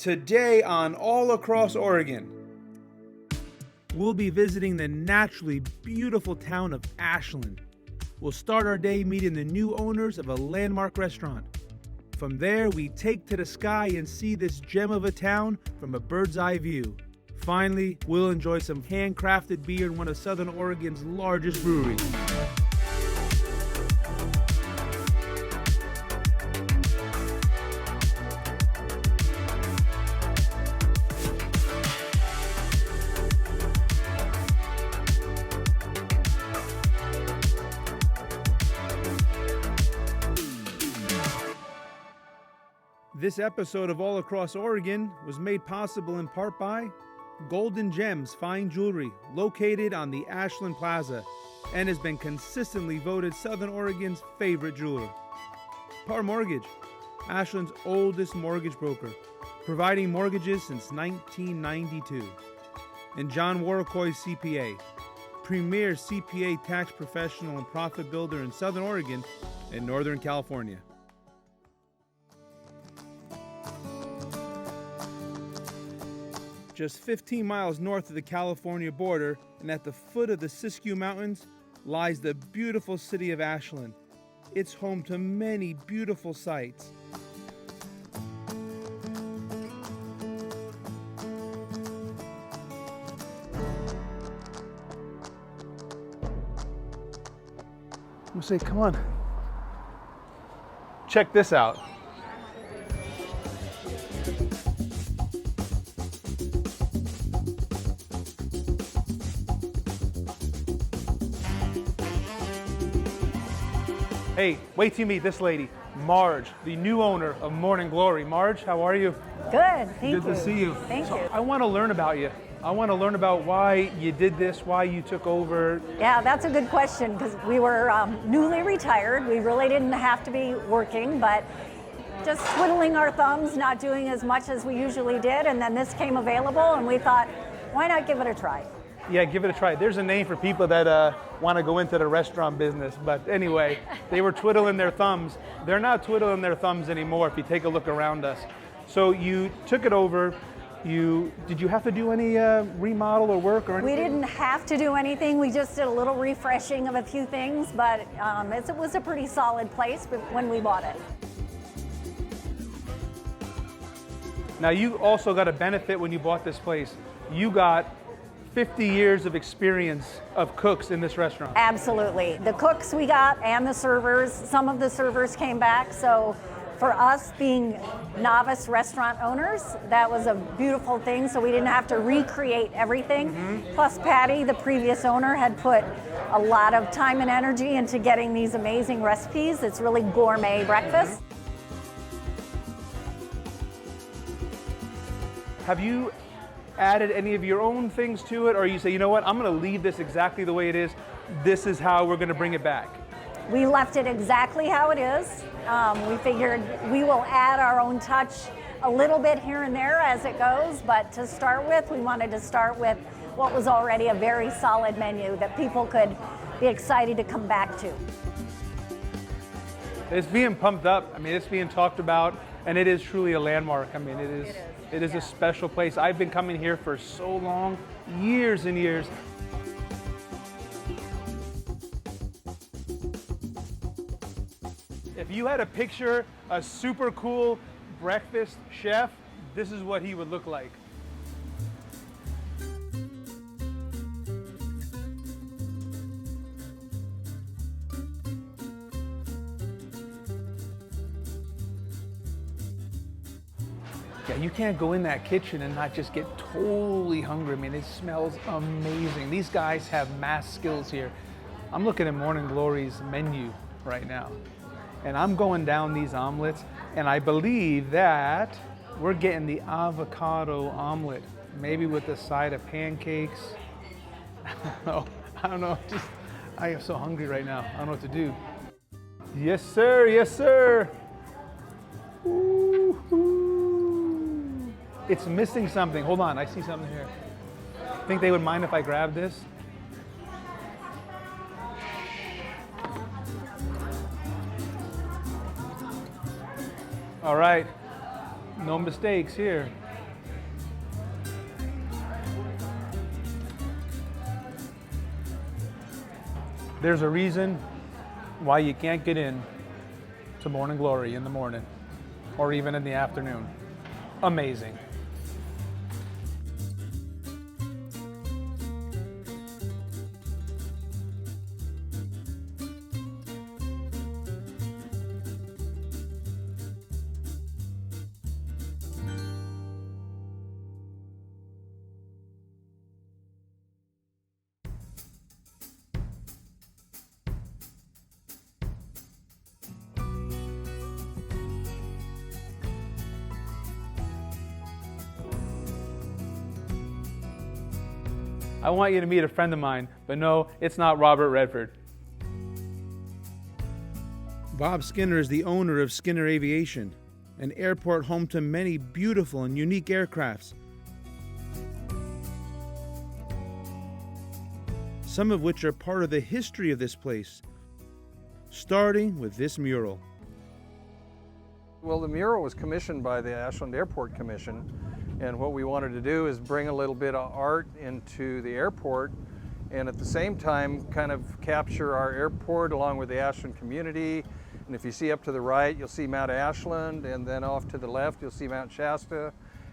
Today on All Across Oregon, we'll be visiting the naturally beautiful town of Ashland. We'll start our day meeting the new owners of a landmark restaurant. From there, we take to the sky and see this gem of a town from a bird's eye view. Finally, we'll enjoy some handcrafted beer in one of Southern Oregon's largest breweries. This episode of All Across Oregon was made possible in part by Golden Gems Fine Jewelry, located on the Ashland Plaza, and has been consistently voted Southern Oregon's favorite jeweler. Par Mortgage, Ashland's oldest mortgage broker, providing mortgages since 1992. And John Warricoy CPA, premier CPA tax professional and profit builder in Southern Oregon and Northern California. Just 15 miles north of the California border and at the foot of the Siskiyou Mountains lies the beautiful city of Ashland. It's home to many beautiful sights. I'm gonna say, come on. Check this out. Hey, wait till you meet this lady, Marge, the new owner of Morning Glory. Marge, how are you? Good, thank you. Good to see you. Thank you. I want to learn about you. I want to learn about why you did this, why you took over. Yeah, that's a good question because we were newly retired. We really didn't have to be working, but just twiddling our thumbs, not doing as much as we usually did. And then this came available and we thought, why not give it a try? Yeah, give it a try. There's a name for people that want to go into the restaurant business. But anyway, they were twiddling their thumbs. They're not twiddling their thumbs anymore if you take a look around us. So you took it over. Did you have to do any remodel or work or anything? We didn't have to do anything. We just did a little refreshing of a few things, but it was a pretty solid place when we bought it. Now you also got a benefit when you bought this place. You got 50 years of experience of cooks in this restaurant. Absolutely. The cooks we got and the servers, some of the servers came back. So for us being novice restaurant owners, that was a beautiful thing. So we didn't have to recreate everything. Mm-hmm. Plus Patty, the previous owner, had put a lot of time and energy into getting these amazing recipes. It's really gourmet breakfast. Have you added any of your own things to it, or you say, you know what, I'm going to leave this exactly the way it is. This is how we're going to bring it back? We left it exactly how it is. We figured we will add our own touch a little bit here and there as it goes, but to start with, we wanted to start with what was already a very solid menu that people could be excited to come back to. It's being pumped up. I mean, it's being talked about, and it is truly a landmark. I mean, it is a special place. I've been coming here for so long, years and years. If you had to picture a super cool breakfast chef, this is what he would look like. Yeah, you can't go in that kitchen and not just get totally hungry. I mean, it smells amazing. These guys have mass skills here. I'm looking at Morning Glory's menu right now, and I'm going down these omelets, and I believe that we're getting the avocado omelet, maybe with a side of pancakes. I don't know. I am so hungry right now. I don't know what to do. Yes, sir. Yes, sir. Ooh. It's missing something. Hold on, I see something here. Think they would mind if I grab this? All right, no mistakes here. There's a reason why you can't get in to Morning Glory in the morning or even in the afternoon. Amazing. I want you to meet a friend of mine, but no, it's not Robert Redford. Bob Skinner is the owner of Skinner Aviation, an airport home to many beautiful and unique aircrafts, some of which are part of the history of this place, starting with this mural. Well, the mural was commissioned by the Ashland Airport Commission, and what we wanted to do is bring a little bit of art into the airport and at the same time kind of capture our airport along with the Ashland community. And if you see up to the right, you'll see Mount Ashland, and then off to the left, you'll see Mount Shasta,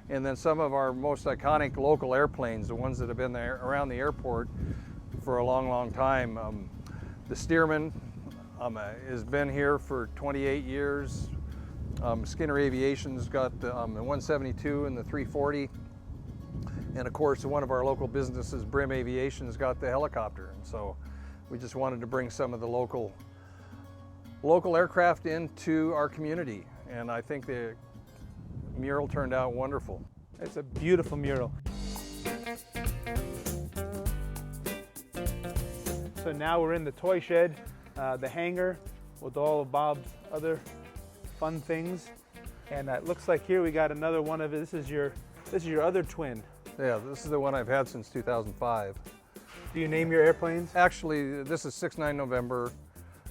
and then some of our most iconic local airplanes, the ones that have been there around the airport for a long, long time. The Stearman has been here for 28 years. Skinner Aviation's got the 172 and the 340. And of course, one of our local businesses, Brim Aviation's got the helicopter. And so we just wanted to bring some of the local aircraft into our community. And I think the mural turned out wonderful. It's a beautiful mural. So now we're in the toy shed, the hangar with all of Bob's other fun things, and it looks like here we got another one of it. This is your other twin. Yeah, this is the one I've had since 2005. Do you name your airplanes? Actually, this is 69 November.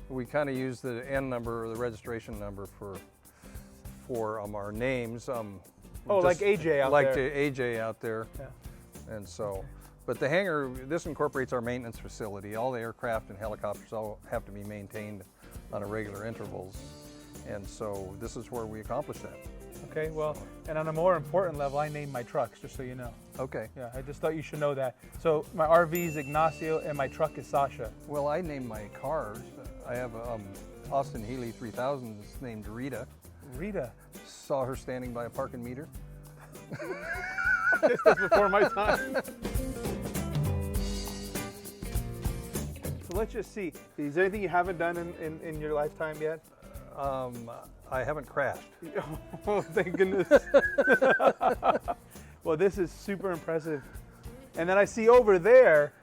We kind of use the N number or the registration number for our names. Like AJ out like there. Like the AJ out there. Yeah. And so, but the hangar, this incorporates our maintenance facility. All the aircraft and helicopters all have to be maintained on a regular intervals. And so this is where we accomplish that. Okay, well, and on a more important level, I named my trucks, just so you know. Okay. Yeah, I just thought you should know that. So my RV is Ignacio and my truck is Sasha. Well, I named my cars. I have a Austin Healey 3000 that's named Rita. Rita? Saw her standing by a parking meter. This is before my time. So let's just see. Is there anything you haven't done in your lifetime yet? I haven't crashed. Oh, thank goodness. Well, this is super impressive. And then I see over there,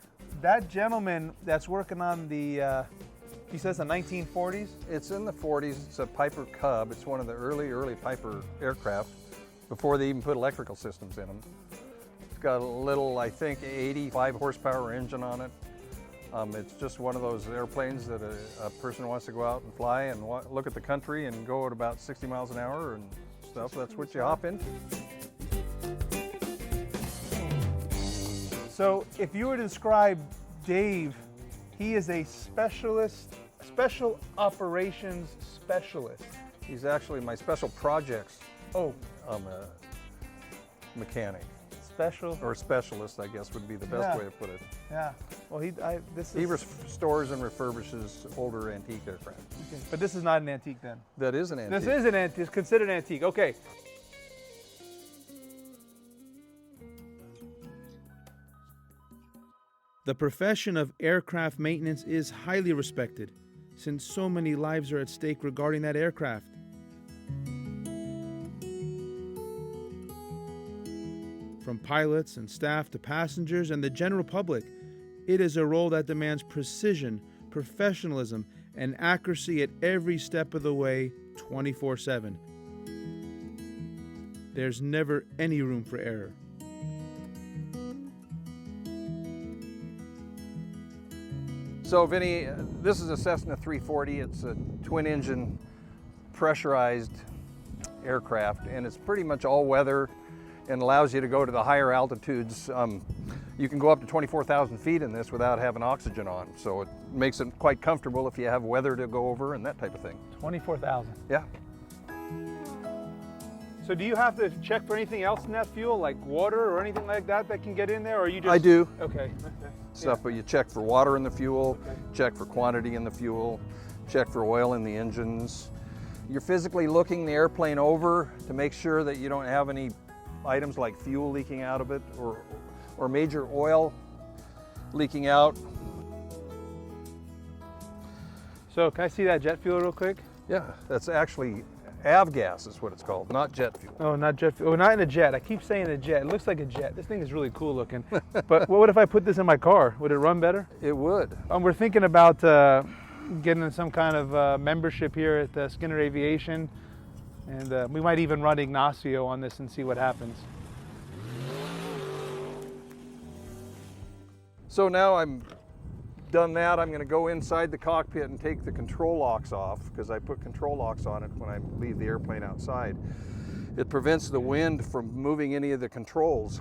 that gentleman that's working on the, he says the 1940s? It's in the 40s. It's a Piper Cub. It's one of the early Piper aircraft before they even put electrical systems in them. It's got a little, I think, 85 horsepower engine on it. It's just one of those airplanes that a person wants to go out and fly and look at the country and go at about 60 miles an hour and stuff. That's what you hop into. So if you were to describe Dave, he is a special operations specialist. He's actually my special projects mechanic. Special? Or specialist, I guess, would be the best way to put it. Yeah. Well, he restores and refurbishes older antique aircraft. Okay. But this is not an antique then? That is an antique. This is an antique. It's considered antique. Okay. The profession of aircraft maintenance is highly respected, since so many lives are at stake regarding that aircraft. From pilots and staff to passengers and the general public, it is a role that demands precision, professionalism, and accuracy at every step of the way, 24/7. There's never any room for error. So Vinny, this is a Cessna 340. It's a twin-engine pressurized aircraft, and it's pretty much all weather and allows you to go to the higher altitudes. You can go up to 24,000 feet in this without having oxygen on, so it makes it quite comfortable if you have weather to go over and that type of thing. 24,000. Yeah. So do you have to check for anything else in that fuel, like water or anything like that that can get in there, or you just... I do. Okay. Stuff, but you check for water in the fuel, check for quantity in the fuel, check for oil in the engines. You're physically looking the airplane over to make sure that you don't have any items like fuel leaking out of it or major oil leaking out. So can I see that jet fuel real quick? Yeah, that's actually avgas is what it's called, not jet fuel. Oh, not jet fuel. Oh, not in a jet. I keep saying a jet. It looks like a jet. This thing is really cool looking. But what if I put this in my car? Would it run better? It would. We're thinking about getting some kind of membership here at Skinner Aviation, and we might even run Ignacio on this and see what happens. So now I'm done that, I'm going to go inside the cockpit and take the control locks off, because I put control locks on it when I leave the airplane outside. It prevents the wind from moving any of the controls,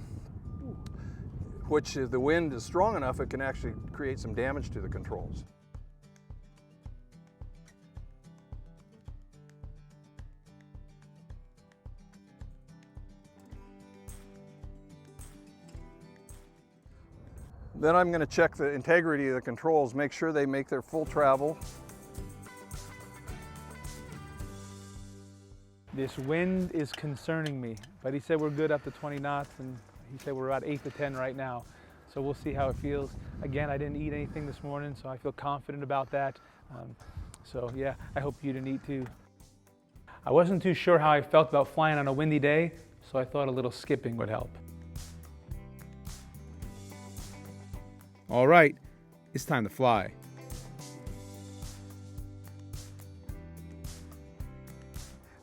which if the wind is strong enough, it can actually create some damage to the controls. Then I'm going to check the integrity of the controls, make sure they make their full travel. This wind is concerning me, but he said we're good up to 20 knots, and he said we're about 8 to 10 right now. So we'll see how it feels. Again, I didn't eat anything this morning, so I feel confident about that. So yeah, I hope you didn't eat too. I wasn't too sure how I felt about flying on a windy day, so I thought a little skipping would help. All right, it's time to fly.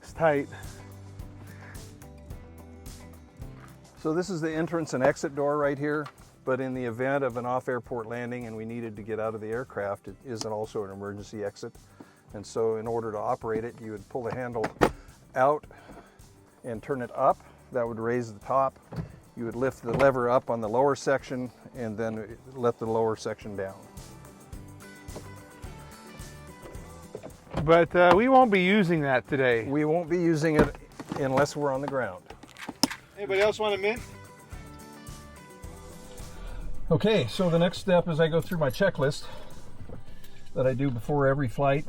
It's tight. So this is the entrance and exit door right here, but in the event of an off-airport landing and we needed to get out of the aircraft, it is also an emergency exit. And so in order to operate it, you would pull the handle out and turn it up. That would raise the top. You would lift the lever up on the lower section and then let the lower section down. But we won't be using that today. We won't be using it unless we're on the ground. Anybody else want a mint? Okay, so the next step is I go through my checklist that I do before every flight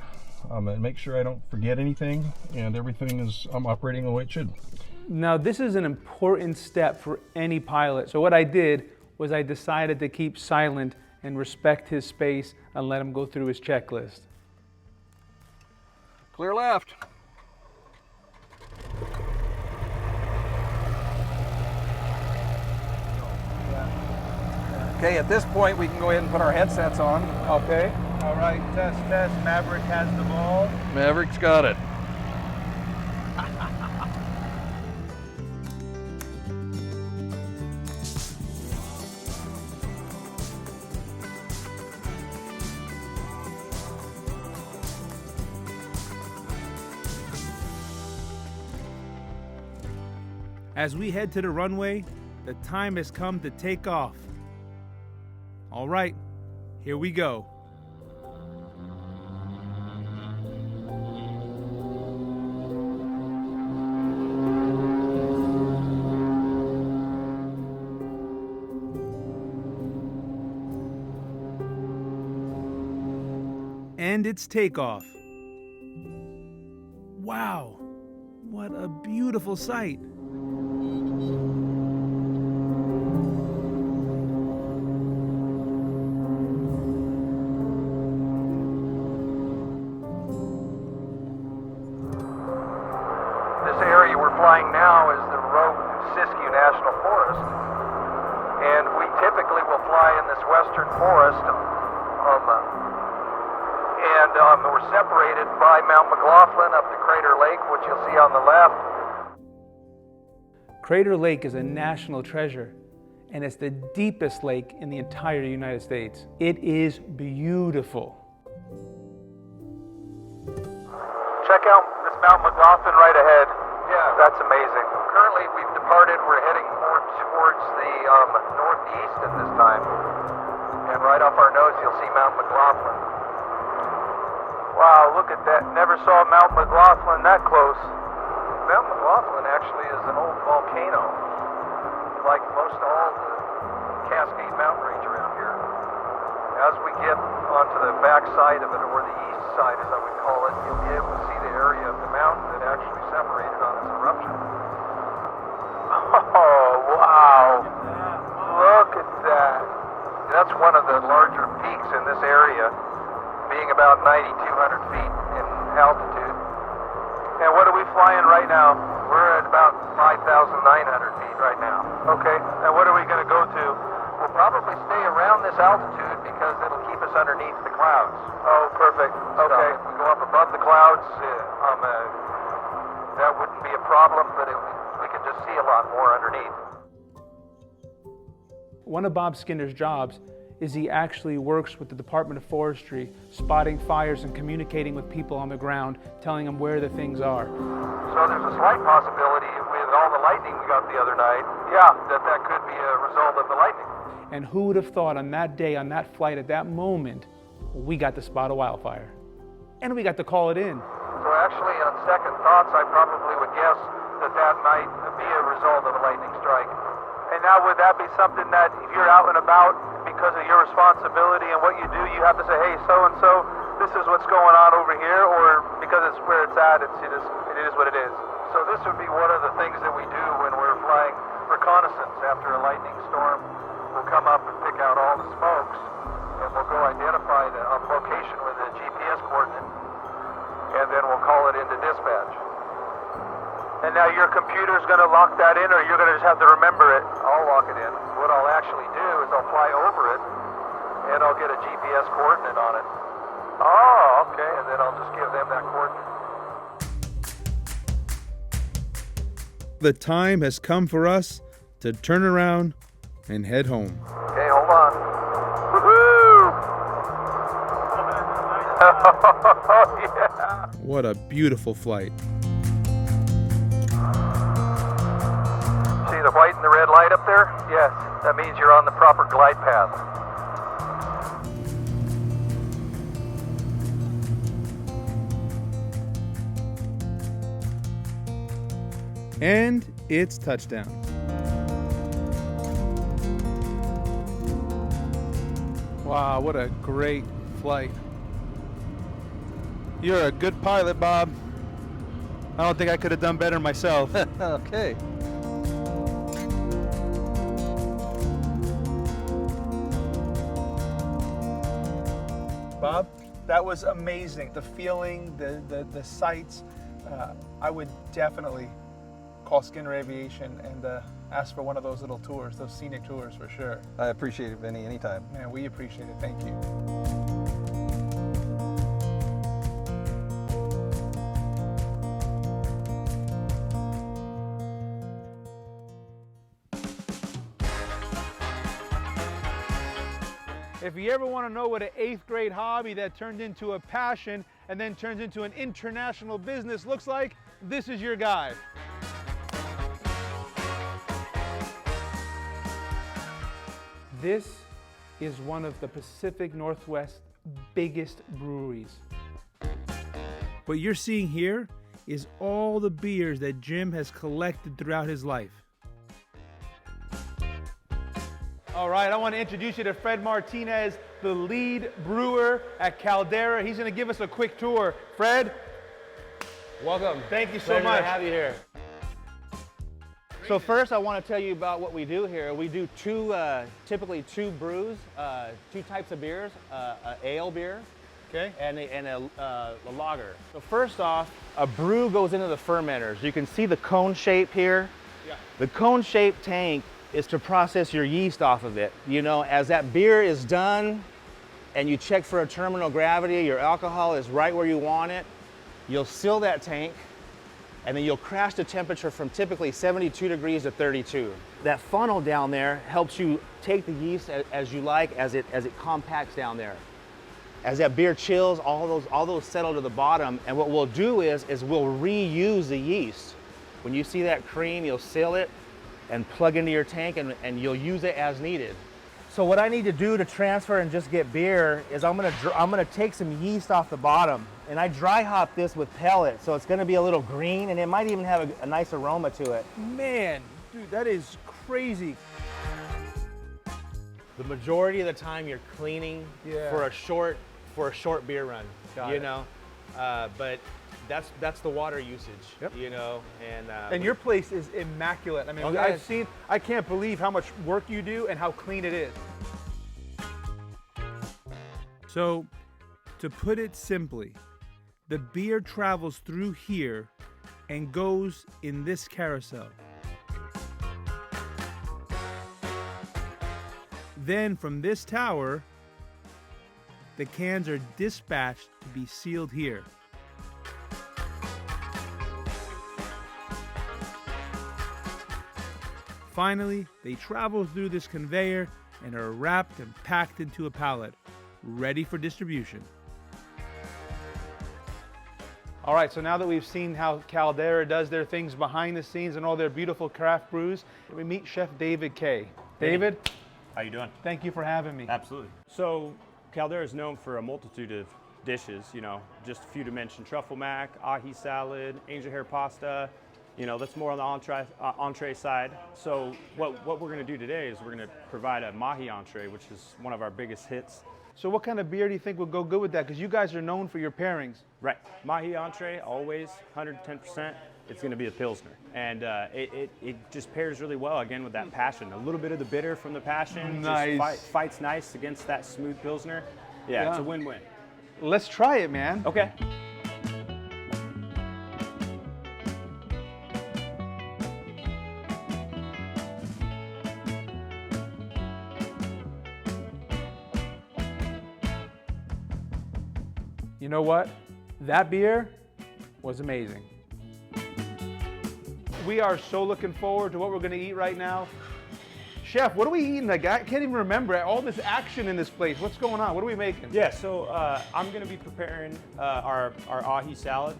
and make sure I don't forget anything and everything is operating the way it should. Now, this is an important step for any pilot. So what I did was I decided to keep silent and respect his space and let him go through his checklist. Clear left. Okay, at this point we can go ahead and put our headsets on. Okay. All right, test, test. Maverick has the ball. Maverick's got it. As we head to the runway, the time has come to take off. All right, here we go. And it's takeoff. Wow, what a beautiful sight. Flying now is the rogue Siskiyou National Forest, and we typically will fly in this western forest, and we're separated by Mount McLaughlin up to Crater Lake, which you'll see on the left. Crater Lake is a national treasure, and it's the deepest lake in the entire United States. It is beautiful. Check out this Mount McLaughlin right ahead. Yeah, that's amazing. Currently, we've departed. We're heading more towards the northeast at this time. And right off our nose, you'll see Mount McLaughlin. Wow, look at that. Never saw Mount McLaughlin that close. Mount McLaughlin actually is an old volcano, like most all the Cascade Mountain range around here. As we get onto the back side of it, or the east side as I would call it, you'll be able to see the area of the mountain that actually separated on its eruption. Oh, wow. Look at that. That's one of the larger peaks in this area, being about 9,200 feet in altitude. And what are we flying right now? We're at about 5,900 feet right now. Okay. And what are we going to go to? We'll probably stay around this altitude because it'll keep us underneath the clouds. Oh, perfect. Okay. So if we go up above the clouds, that wouldn't be a problem, but we can just see a lot more underneath. One of Bob Skinner's jobs is he actually works with the Department of Forestry, spotting fires and communicating with people on the ground, telling them where the things are. So there's a slight possibility with all the lightning we got the other night, that could be a result of the lightning. And who would have thought on that day, on that flight, at that moment, we got to spot a wildfire. And we got to call it in. So actually, on second thoughts, I probably would guess that might be a result of a lightning strike. And now would that be something that if you're out and about, because of your responsibility and what you do, you have to say, hey, so-and-so, this is what's going on over here, or because it's where it's at, it is what it is? So this would be one of the things that we do when we're flying reconnaissance after a lightning storm. We'll come up and pick out all the smokes, and we'll go identify the location with a GPS coordinate, and then we'll call it into dispatch. And now your computer's going to lock that in, or you're going to just have to remember it? I'll lock it in. What I'll actually do is I'll fly over it, and I'll get a GPS coordinate on it. Oh, okay. And then I'll just give them that coordinate. The time has come for us to turn around and head home. Okay, hold on. Woohoo! Oh, yeah. What a beautiful flight. See the white and the red light up there? Yes. That means you're on the proper glide path. And it's touchdown. Wow, what a great flight. You're a good pilot, Bob. I don't think I could have done better myself. Okay. Bob, that was amazing. The feeling, the sights. I would definitely call Skinner Aviation and ask for one of those little tours, those scenic tours for sure. I appreciate it, Vinny, anytime. Man, we appreciate it. Thank you. If you ever want to know what an 8th grade hobby that turned into a passion and then turns into an international business looks like, this is your guy. This is one of the Pacific Northwest's biggest breweries. What you're seeing here is all the beers that Jim has collected throughout his life. All right, I want to introduce you to Fred Martinez, the lead brewer at Caldera. He's going to give us a quick tour. Fred, welcome. Thank you so Pleasure much. to have you here. So first, I want to tell you about what we do here. We do typically two brews, two types of beers, an ale beer, okay, and a lager. So first off, a brew goes into the fermenters. You can see the cone shape here. Yeah. The cone-shaped tank is to process your yeast off of it. You know, as that beer is done and you check for a terminal gravity, your alcohol is right where you want it, you'll seal that tank, and then you'll crash the temperature from typically 72 degrees to 32. That funnel down there helps you take the yeast as you like, as it compacts down there. As that beer chills, all those settle to the bottom, and what we'll do is we'll reuse the yeast. When you see that cream, you'll seal it, and plug into your tank, and you'll use it as needed. So what I need to do to transfer and just get beer is I'm gonna take some yeast off the bottom, and I dry hop this with pellets, so it's gonna be a little green, and it might even have a nice aroma to it. Man, dude, that is crazy. The majority of the time you're cleaning Yeah. for a short beer run, Got you it. know, but that's the water usage, Yep. you know, And your place is immaculate. I mean, Okay. I've seen, I can't believe how much work you do and how clean it is. So, to put it simply, the beer travels through here and goes in this carousel. Then from this tower, the cans are dispatched to be sealed here. Finally, they travel through this conveyor and are wrapped and packed into a pallet, ready for distribution. All right, so now that we've seen how Caldera does their things behind the scenes and all their beautiful craft brews, we meet Chef David Kay. David, How you doing? thank you for having me. Absolutely. So Caldera is known for a multitude of dishes, you know, just a few to mention: truffle mac, ahi salad, angel hair pasta. You know, that's more on the entree side. So what we're going to do today is we're going to provide a mahi entree, which is one of our biggest hits. So what kind of beer do you think would go good with that? Because you guys are known for your pairings. Right. Mahi entree, always 110%. It's going to be a Pilsner. And it just pairs really well, again, with that passion. A little bit of the bitter from the passion. Nice. Just fights nice against that smooth Pilsner. Yeah, it's a win-win. Let's try it, man. Okay. You know what? That beer was amazing. We are so looking forward to what we're going to eat right now. Chef, what are we eating? Like, I can't even remember all this action in this place. What's going on? What are we making? Yeah, so I'm going to be preparing our ahi salad.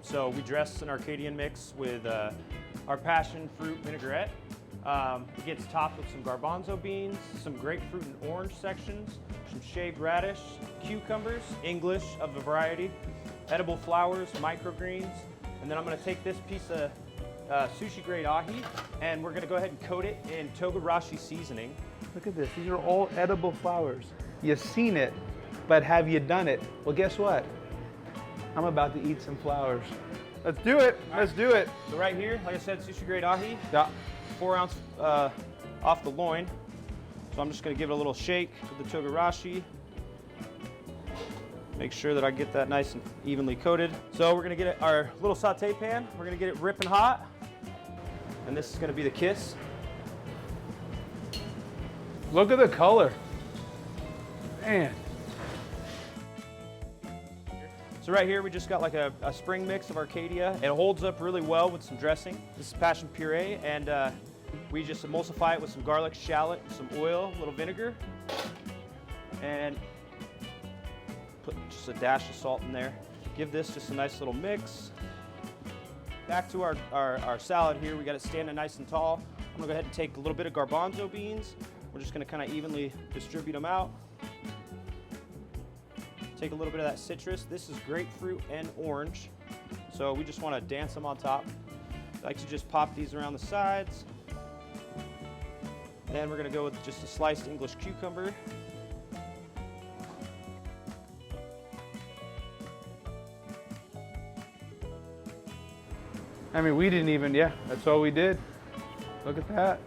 So we dress an Arcadian mix with our passion fruit vinaigrette. It gets topped with some garbanzo beans, some grapefruit and orange sections, some shaved radish, cucumbers, English of a variety, edible flowers, microgreens, and then I'm going to take this piece of sushi grade ahi, and we're going to go ahead and coat it in togarashi seasoning. Look at this. These are all edible flowers. You've seen it, but have you done it? Well, guess what? I'm about to eat some flowers. Let's do it. Let's do it. So right here, like I said, sushi grade ahi, Yeah. 4 ounce off the loin. So I'm just going to give it a little shake with the togarashi. Make sure that I get that nice and evenly coated. So we're going to get our little saute pan. We're going to get it ripping hot. And this is going to be the kiss. Look at the color. Man. So right here we just got like a spring mix of Arcadia. It holds up really well with some dressing. This is passion puree, and we just emulsify it with some garlic, shallot, some oil, a little vinegar, and put just a dash of salt in there. Give this just a nice little mix. Back to our salad here, we got it standing nice and tall. I'm gonna go ahead and take a little bit of garbanzo beans. We're just gonna kind of evenly distribute them out. Take a little bit of that citrus. This is grapefruit and orange. So we just want to dance them on top. I like to just pop these around the sides. Then we're going to go with just a sliced English cucumber. I mean, we didn't even, yeah, that's all we did. Look at that.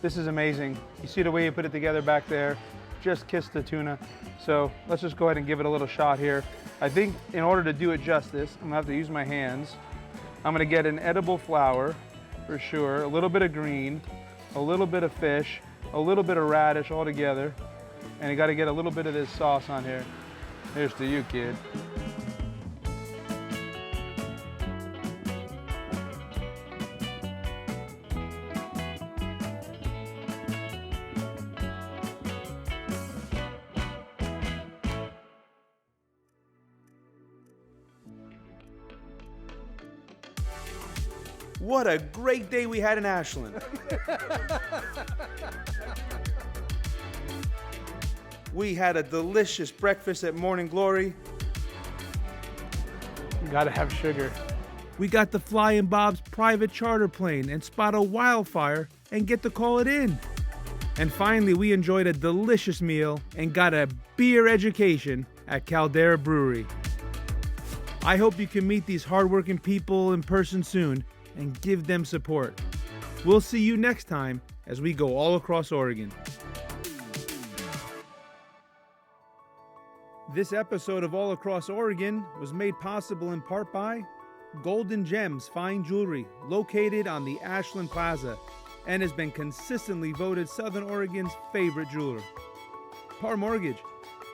This is amazing. You see the way you put it together back there? Just kiss the tuna. So let's just go ahead and give it a little shot here. I think in order to do it justice, I'm gonna have to use my hands. I'm gonna get an edible flower for sure, a little bit of green, a little bit of fish, a little bit of radish all together, and you gotta get a little bit of this sauce on here. Here's to you, kid. What a great day we had in Ashland. We had a delicious breakfast at Morning Glory. Gotta have sugar. We got to fly in Bob's private charter plane and spot a wildfire and get to call it in. And finally, we enjoyed a delicious meal and got a beer education at Caldera Brewery. I hope you can meet these hardworking people in person soon and give them support. We'll see you next time as we go all across Oregon. This episode of All Across Oregon was made possible in part by Golden Gems Fine Jewelry, located on the Ashland Plaza, and has been consistently voted Southern Oregon's favorite jeweler. Par Mortgage,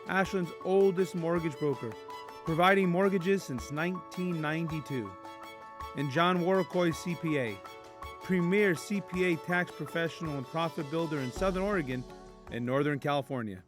Ashland's oldest mortgage broker, providing mortgages since 1992. And John Warricoy CPA, premier CPA tax professional and profit builder in Southern Oregon and Northern California.